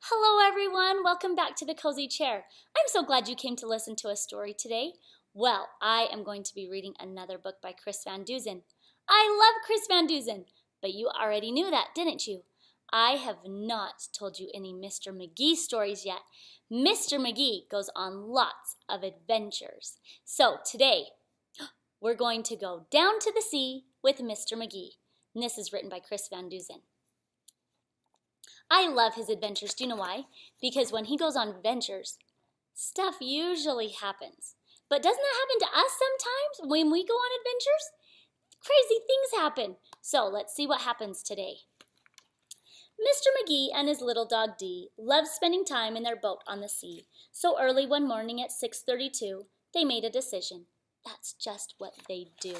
Hello everyone, welcome back to the Cozy Chair. I'm so glad you came to listen to a story today. Well, I am going to be reading another book by Chris Van Dusen. I love Chris Van Dusen, but you already knew that, didn't you? I have not told you any Mr. Magee stories yet. Mr. Magee goes on lots of adventures. So today, we're going to go down to the sea with Mr. Magee. And this is written by Chris Van Dusen. I love his adventures. Do you know why? Because when he goes on adventures, stuff usually happens. But doesn't that happen to us sometimes when we go on adventures? Crazy things happen. So let's see what happens today. Mr. Magee and his little dog Dee loved spending time in their boat on the sea. So early one morning at 6:32, they made a decision. That's just what they do.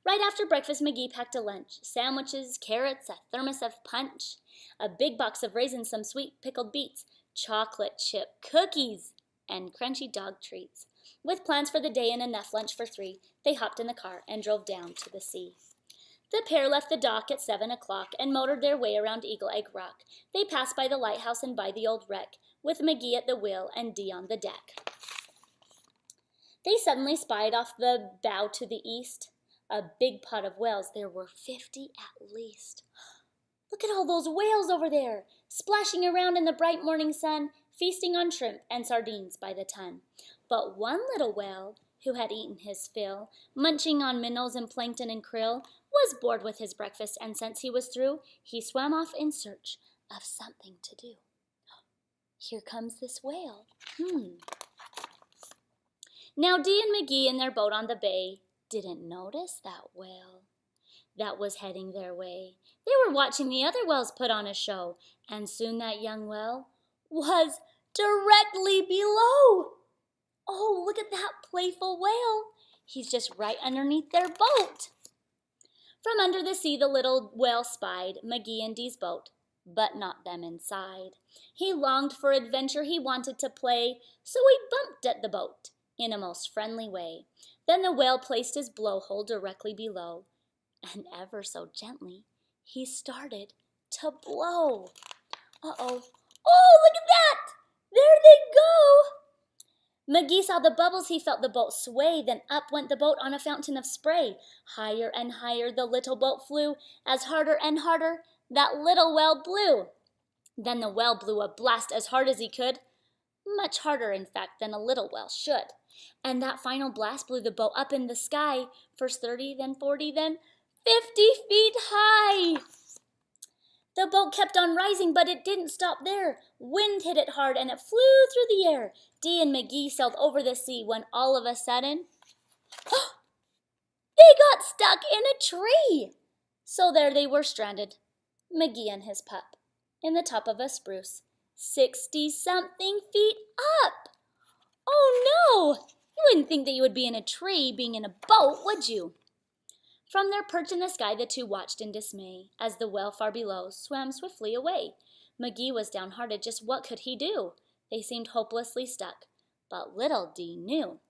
Right after breakfast, Magee packed a lunch. Sandwiches, carrots, a thermos of punch, a big box of raisins, some sweet pickled beets, chocolate chip cookies, and crunchy dog treats. With plans for the day and enough lunch for 3, they hopped in the car and drove down to the sea. The pair left the dock at 7 o'clock and motored their way around Eagle Egg Rock. They passed by the lighthouse and by the old wreck, with Magee at the wheel and Dee on the deck. They suddenly spied off the bow to the east a big pod of whales. There were 50 at least. Look at all those whales over there, splashing around in the bright morning sun, feasting on shrimp and sardines by the ton. But one little whale, who had eaten his fill, munching on minnows and plankton and krill, was bored with his breakfast, and since he was through, he swam off in search of something to do. Here comes this whale. Now Dee and Magee in their boat on the bay didn't notice that whale that was heading their way. They were watching the other whales put on a show, and soon that young whale was directly below. Oh, look at that playful whale. He's just right underneath their boat. From under the sea, the little whale spied Magee and Dee's boat, but not them inside. He longed for adventure, he wanted to play, so he bumped at the boat in a most friendly way. Then the whale placed his blowhole directly below, and ever so gently, he started to blow. Uh-oh. Oh, look at that! There they go! Magee saw the bubbles, he felt the boat sway, then up went the boat on a fountain of spray. Higher and higher the little boat flew, as harder and harder that little whale blew. Then the whale blew a blast as hard as he could, much harder, in fact, than a little whale should. And that final blast blew the boat up in the sky, first 30, then 40, then 50 feet high. The boat kept on rising, but it didn't stop there. Wind hit it hard, and it flew through the air. Dee and Magee sailed over the sea when all of a sudden, they got stuck in a tree. So there they were stranded, Magee and his pup, in the top of a spruce, 60-something feet up. Oh no! You wouldn't think that you would be in a tree being in a boat, would you? From their perch in the sky, the two watched in dismay as the whale far below swam swiftly away. Magee was downhearted. Just what could he do? They seemed hopelessly stuck, but little Dee knew.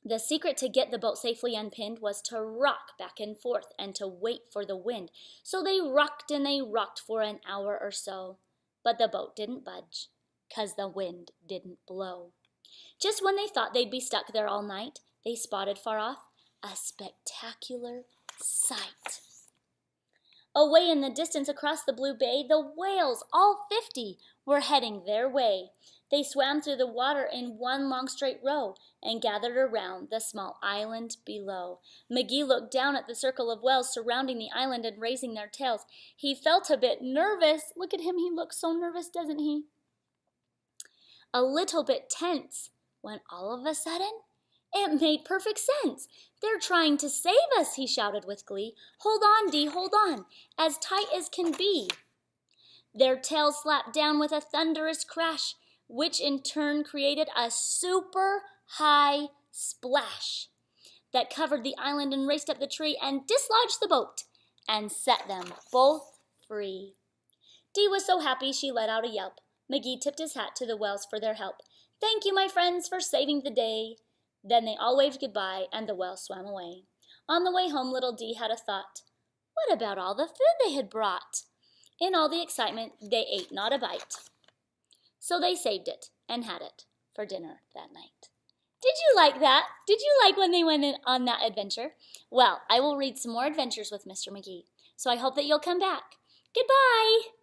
The secret to get the boat safely unpinned was to rock back and forth and to wait for the wind. So they rocked and they rocked for an hour or so, but the boat didn't budge, 'cause the wind didn't blow. Just when they thought they'd be stuck there all night, they spotted far off a spectacular sight. Away in the distance across the blue bay, the whales, all 50, were heading their way. They swam through the water in one long straight row and gathered around the small island below. Magee looked down at the circle of whales surrounding the island and raising their tails. He felt a bit nervous. Look at him, he looks so nervous, doesn't he? A little bit tense, when all of a sudden, it made perfect sense. They're trying to save us, he shouted with glee. Hold on, Dee, hold on, as tight as can be. Their tails slapped down with a thunderous crash, which in turn created a super high splash that covered the island and raced up the tree and dislodged the boat and set them both free. Dee was so happy she let out a yelp. Magee tipped his hat to the whales for their help. Thank you, my friends, for saving the day. Then they all waved goodbye, and the whales swam away. On the way home, little Dee had a thought. What about all the food they had brought? In all the excitement, they ate not a bite. So they saved it and had it for dinner that night. Did you like that? Did you like when they went on that adventure? Well, I will read some more adventures with Mr. Magee, so I hope that you'll come back. Goodbye!